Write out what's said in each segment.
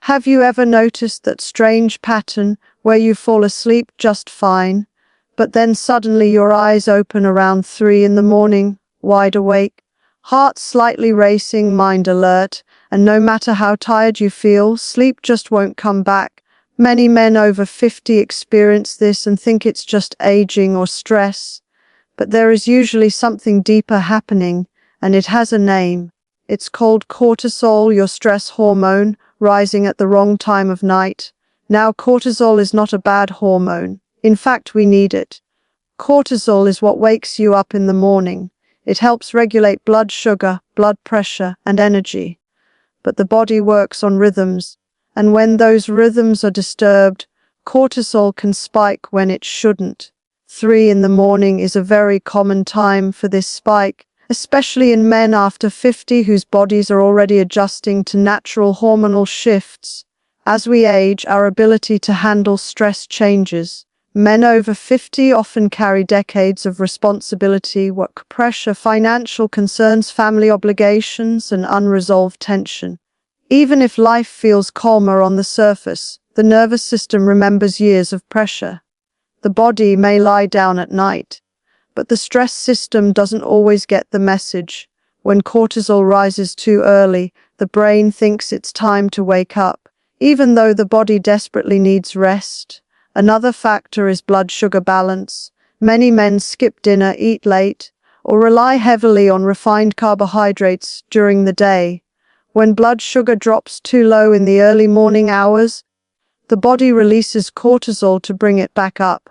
Have you ever noticed that strange pattern where you fall asleep just fine, but then suddenly your eyes open around 3 in the morning, wide awake, heart slightly racing, mind alert, and no matter how tired you feel, sleep just won't come back? Many men over 50 experience this and think it's just aging or stress, but there is usually something deeper happening, and it has a name. It's called cortisol, your stress hormone, rising at the wrong time of night. Now, cortisol is not a bad hormone. In fact, we need it. Cortisol is what wakes you up in the morning. It helps regulate blood sugar, blood pressure, and energy. But the body works on rhythms, and when those rhythms are disturbed, cortisol can spike when it shouldn't. 3 in the morning is a very common time for this spike, especially in men after 50 whose bodies are already adjusting to natural hormonal shifts. As we age, our ability to handle stress changes. Men over 50 often carry decades of responsibility, work pressure, financial concerns, family obligations, and unresolved tension. Even if life feels calmer on the surface, the nervous system remembers years of pressure. The body may lie down at night, but the stress system doesn't always get the message. When cortisol rises too early, the brain thinks it's time to wake up, even though the body desperately needs rest. Another factor is blood sugar balance. Many men skip dinner, eat late, or rely heavily on refined carbohydrates during the day. When blood sugar drops too low in the early morning hours, the body releases cortisol to bring it back up.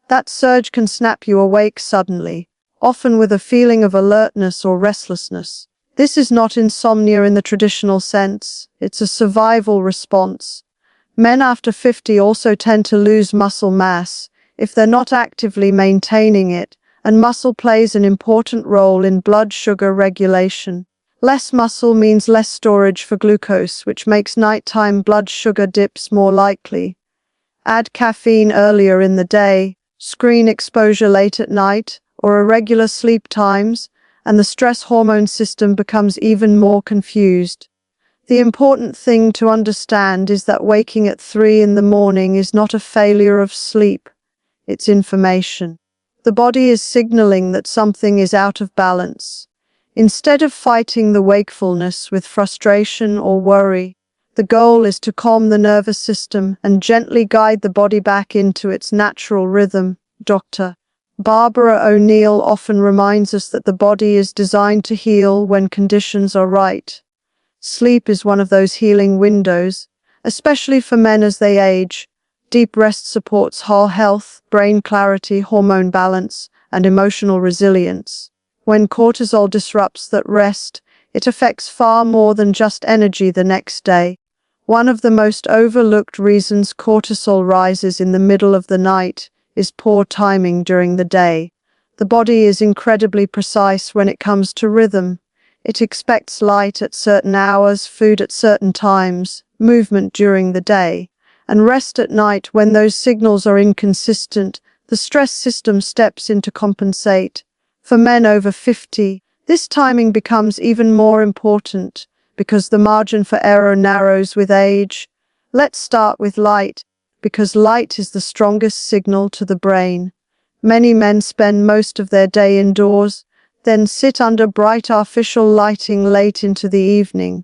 That surge can snap you awake suddenly, often with a feeling of alertness or restlessness. This is not insomnia in the traditional sense, it's a survival response. Men after 50 also tend to lose muscle mass if they're not actively maintaining it, and muscle plays an important role in blood sugar regulation. Less muscle means less storage for glucose, which makes nighttime blood sugar dips more likely. Add caffeine earlier in the day, screen exposure late at night, or irregular sleep times, and the stress hormone system becomes even more confused. The important thing to understand is that waking at 3 in the morning is not a failure of sleep. It's information. The body is signaling that something is out of balance. Instead of fighting the wakefulness with frustration or worry, the goal is to calm the nervous system and gently guide the body back into its natural rhythm. Dr. Barbara O'Neill often reminds us that the body is designed to heal when conditions are right. Sleep is one of those healing windows, especially for men as they age. Deep rest supports whole health, brain clarity, hormone balance, and emotional resilience. When cortisol disrupts that rest, it affects far more than just energy the next day. One of the most overlooked reasons cortisol rises in the middle of the night is poor timing during the day. The body is incredibly precise when it comes to rhythm. It expects light at certain hours, food at certain times, movement during the day, and rest at night. When those signals are inconsistent, the stress system steps in to compensate. For men over 50, this timing becomes even more important because the margin for error narrows with age. Let's start with light, because light is the strongest signal to the brain. Many men spend most of their day indoors, then sit under bright artificial lighting late into the evening.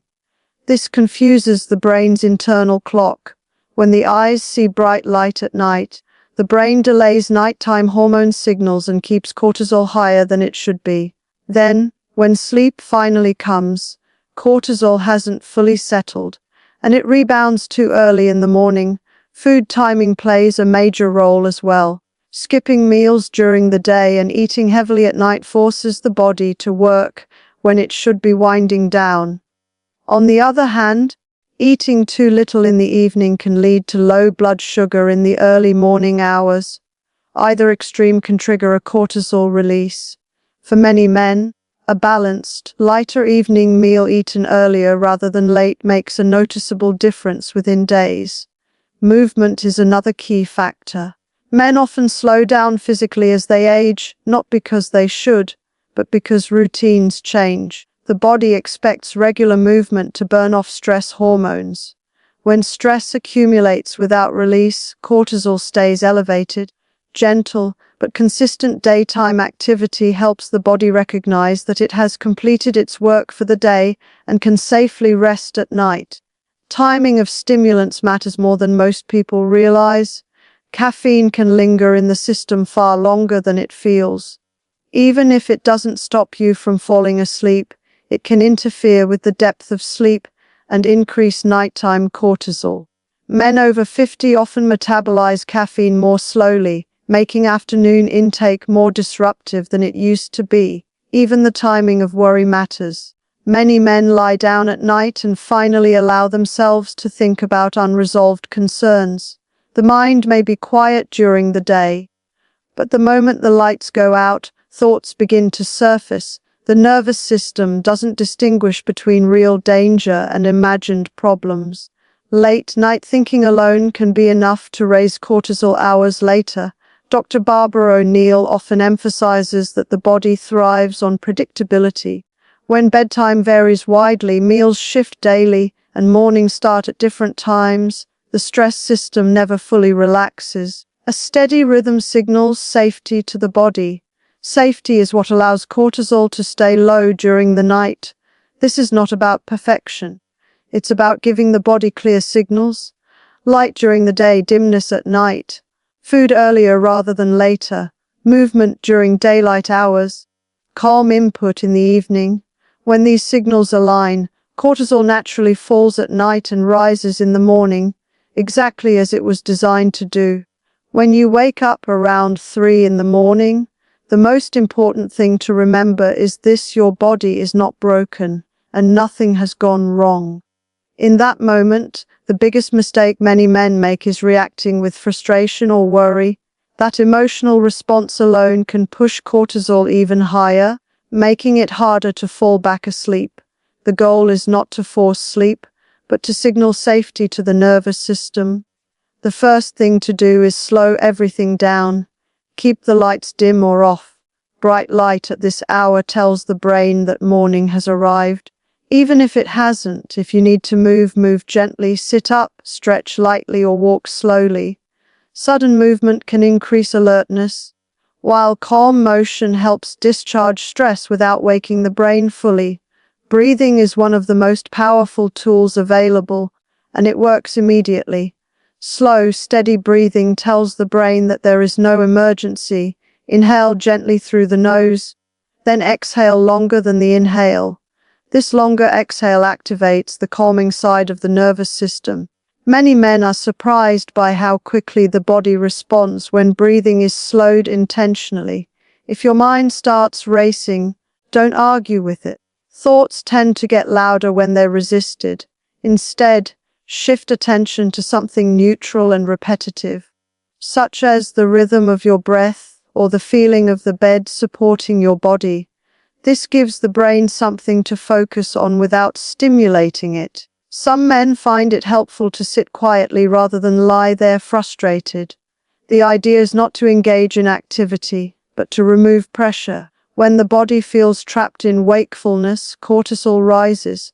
This confuses the brain's internal clock. When the eyes see bright light at night, the brain delays nighttime hormone signals and keeps cortisol higher than it should be. Then, when sleep finally comes, cortisol hasn't fully settled, and it rebounds too early in the morning. Food timing plays a major role as well. Skipping meals during the day and eating heavily at night forces the body to work when it should be winding down. On the other hand, eating too little in the evening can lead to low blood sugar in the early morning hours. Either extreme can trigger a cortisol release. For many men, a balanced, lighter evening meal eaten earlier rather than late makes a noticeable difference within days. Movement is another key factor. Men often slow down physically as they age, not because they should, but because routines change. The body expects regular movement to burn off stress hormones. When stress accumulates without release, cortisol stays elevated. Gentle but consistent daytime activity helps the body recognize that it has completed its work for the day and can safely rest at night. Timing of stimulants matters more than most people realize. Caffeine can linger in the system far longer than it feels. Even if it doesn't stop you from falling asleep, it can interfere with the depth of sleep and increase nighttime cortisol. Men over 50 often metabolize caffeine more slowly, making afternoon intake more disruptive than it used to be. Even the timing of worry matters. Many men lie down at night and finally allow themselves to think about unresolved concerns. The mind may be quiet during the day, but the moment the lights go out, thoughts begin to surface. The nervous system doesn't distinguish between real danger and imagined problems. Late night thinking alone can be enough to raise cortisol hours later. Dr. Barbara O'Neill often emphasizes that the body thrives on predictability. When bedtime varies widely, meals shift daily, and mornings start at different times, the stress system never fully relaxes. A steady rhythm signals safety to the body. Safety is what allows cortisol to stay low during the night. This is not about perfection. It's about giving the body clear signals. Light during the day, dimness at night. Food earlier rather than later. Movement during daylight hours. Calm input in the evening. When these signals align, cortisol naturally falls at night and rises in the morning, exactly as it was designed to do. When you wake up around 3 in the morning, the most important thing to remember is this: your body is not broken, and nothing has gone wrong. In that moment, the biggest mistake many men make is reacting with frustration or worry. That emotional response alone can push cortisol even higher, making it harder to fall back asleep. The goal is not to force sleep, but to signal safety to the nervous system. The first thing to do is slow everything down. Keep the lights dim or off. Bright light at this hour tells the brain that morning has arrived. Even if it hasn't, if you need to move gently, sit up, stretch lightly, or walk slowly. Sudden movement can increase alertness, while calm motion helps discharge stress without waking the brain fully. Breathing is one of the most powerful tools available, and it works immediately. Slow, steady breathing tells the brain that there is no emergency. Inhale gently through the nose, then exhale longer than the inhale. This longer exhale activates the calming side of the nervous system. Many men are surprised by how quickly the body responds when breathing is slowed intentionally. If your mind starts racing, don't argue with it. Thoughts tend to get louder when they're resisted. Instead, shift attention to something neutral and repetitive, such as the rhythm of your breath or the feeling of the bed supporting your body. This gives the brain something to focus on without stimulating it. Some men find it helpful to sit quietly rather than lie there frustrated. The idea is not to engage in activity, but to remove pressure. When the body feels trapped in wakefulness, cortisol rises.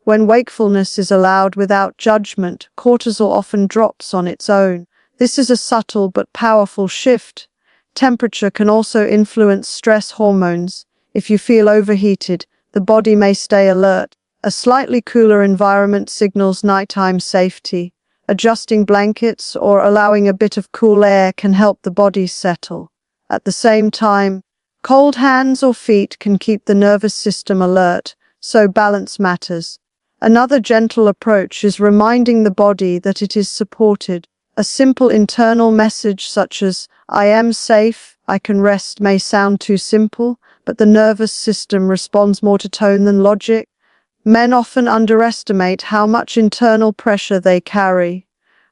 When wakefulness is allowed without judgment, cortisol often drops on its own. This is a subtle but powerful shift. Temperature can also influence stress hormones. If you feel overheated, the body may stay alert. A slightly cooler environment signals nighttime safety. Adjusting blankets or allowing a bit of cool air can help the body settle. At the same time, cold hands or feet can keep the nervous system alert, so balance matters. Another gentle approach is reminding the body that it is supported. A simple internal message such as, "I am safe, I can rest," may sound too simple, but the nervous system responds more to tone than logic. Men often underestimate how much internal pressure they carry.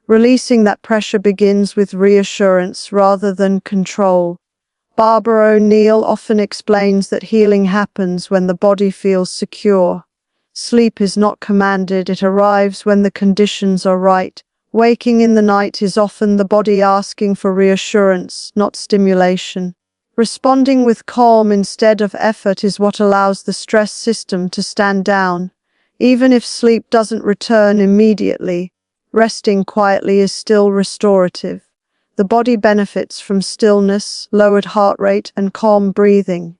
Releasing that pressure begins with reassurance rather than control. Barbara O'Neill often explains that healing happens when the body feels secure. Sleep is not commanded, it arrives when the conditions are right. Waking in the night is often the body asking for reassurance, not stimulation. Responding with calm instead of effort is what allows the stress system to stand down. Even if sleep doesn't return immediately, resting quietly is still restorative. The body benefits from stillness, lowered heart rate, and calm breathing.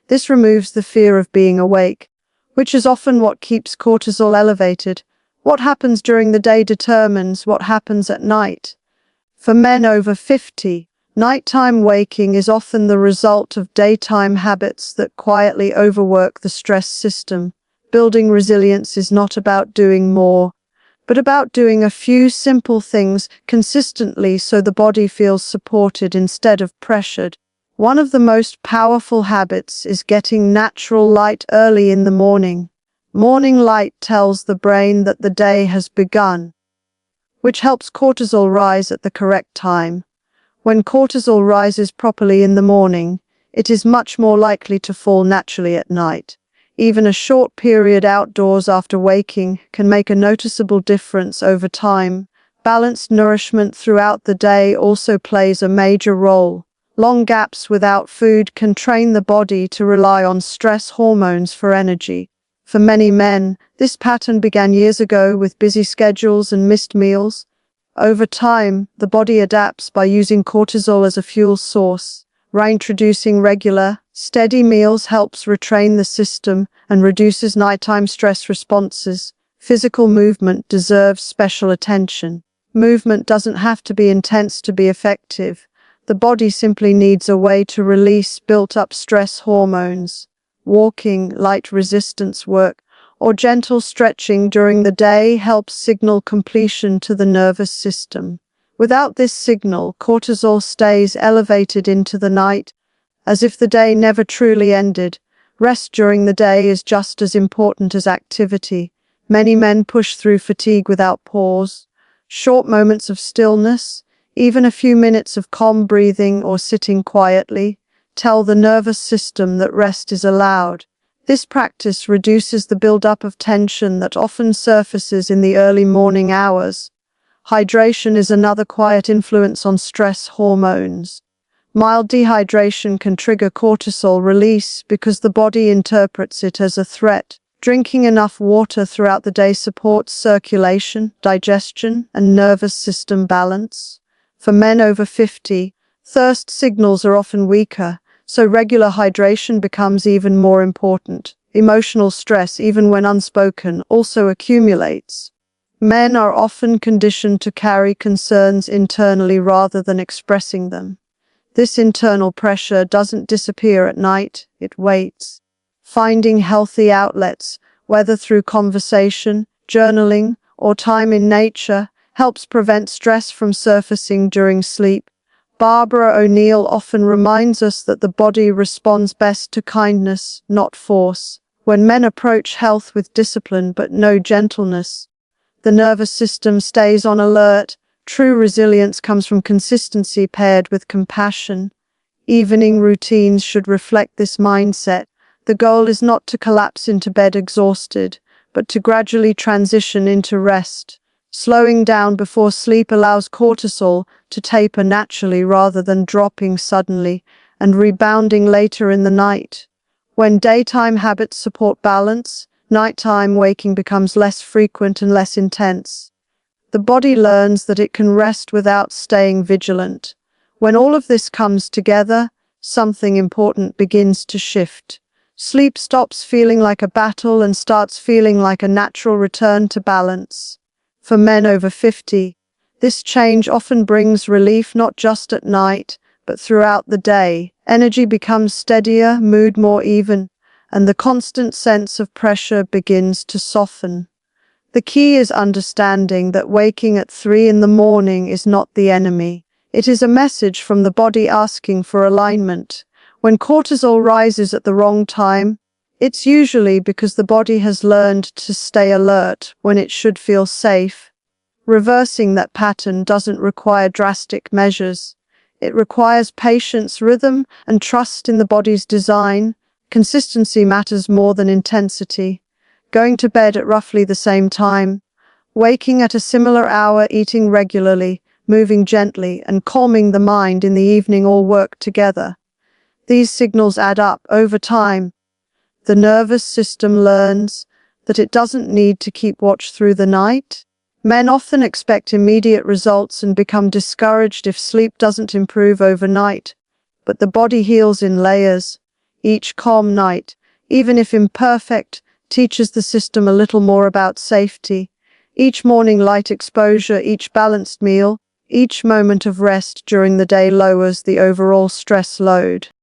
This removes the fear of being awake, which is often what keeps cortisol elevated. What happens during the day determines what happens at night. For men over 50, nighttime waking is often the result of daytime habits that quietly overwork the stress system. Building resilience is not about doing more, but about doing a few simple things consistently so the body feels supported instead of pressured. One of the most powerful habits is getting natural light early in the morning. Morning light tells the brain that the day has begun, which helps cortisol rise at the correct time. When cortisol rises properly in the morning, it is much more likely to fall naturally at night. Even a short period outdoors after waking can make a noticeable difference over time. Balanced nourishment throughout the day also plays a major role. Long gaps without food can train the body to rely on stress hormones for energy. For many men, this pattern began years ago with busy schedules and missed meals. Over time, the body adapts by using cortisol as a fuel source. Reintroducing regular, steady meals helps retrain the system and reduces nighttime stress responses. Physical movement deserves special attention. Movement doesn't have to be intense to be effective. The body simply needs a way to release built-up stress hormones. Walking, light resistance work, or gentle stretching during the day helps signal completion to the nervous system. Without this signal, cortisol stays elevated into the night, as if the day never truly ended. Rest during the day is just as important as activity. Many men push through fatigue without pause. Short moments of stillness, even a few minutes of calm breathing or sitting quietly, tell the nervous system that rest is allowed. This practice reduces the buildup of tension that often surfaces in the early morning hours. Hydration is another quiet influence on stress hormones. Mild dehydration can trigger cortisol release because the body interprets it as a threat. Drinking enough water throughout the day supports circulation, digestion, and nervous system balance. For men over 50, thirst signals are often weaker, so regular hydration becomes even more important. Emotional stress, even when unspoken, also accumulates. Men are often conditioned to carry concerns internally rather than expressing them. This internal pressure doesn't disappear at night, it waits. Finding healthy outlets, whether through conversation, journaling, or time in nature, helps prevent stress from surfacing during sleep. Barbara O'Neill often reminds us that the body responds best to kindness, not force. When men approach health with discipline but no gentleness, the nervous system stays on alert. True resilience comes from consistency paired with compassion. Evening routines should reflect this mindset. The goal is not to collapse into bed exhausted, but to gradually transition into rest. Slowing down before sleep allows cortisol to taper naturally rather than dropping suddenly and rebounding later in the night. When daytime habits support balance, nighttime waking becomes less frequent and less intense. The body learns that it can rest without staying vigilant. When all of this comes together, something important begins to shift. Sleep stops feeling like a battle and starts feeling like a natural return to balance. For men over 50, this change often brings relief not just at night, but throughout the day. Energy becomes steadier, mood more even, and the constant sense of pressure begins to soften. The key is understanding that waking at 3 in the morning is not the enemy. It is a message from the body asking for alignment. When cortisol rises at the wrong time, it's usually because the body has learned to stay alert when it should feel safe. Reversing that pattern doesn't require drastic measures. It requires patience, rhythm, and trust in the body's design. Consistency matters more than intensity. Going to bed at roughly the same time, waking at a similar hour, eating regularly, moving gently, and calming the mind in the evening all work together. These signals add up over time. The nervous system learns that it doesn't need to keep watch through the night. Men often expect immediate results and become discouraged if sleep doesn't improve overnight. But the body heals in layers. Each calm night, even if imperfect, teaches the system a little more about safety. Each morning light exposure, each balanced meal, each moment of rest during the day lowers the overall stress load.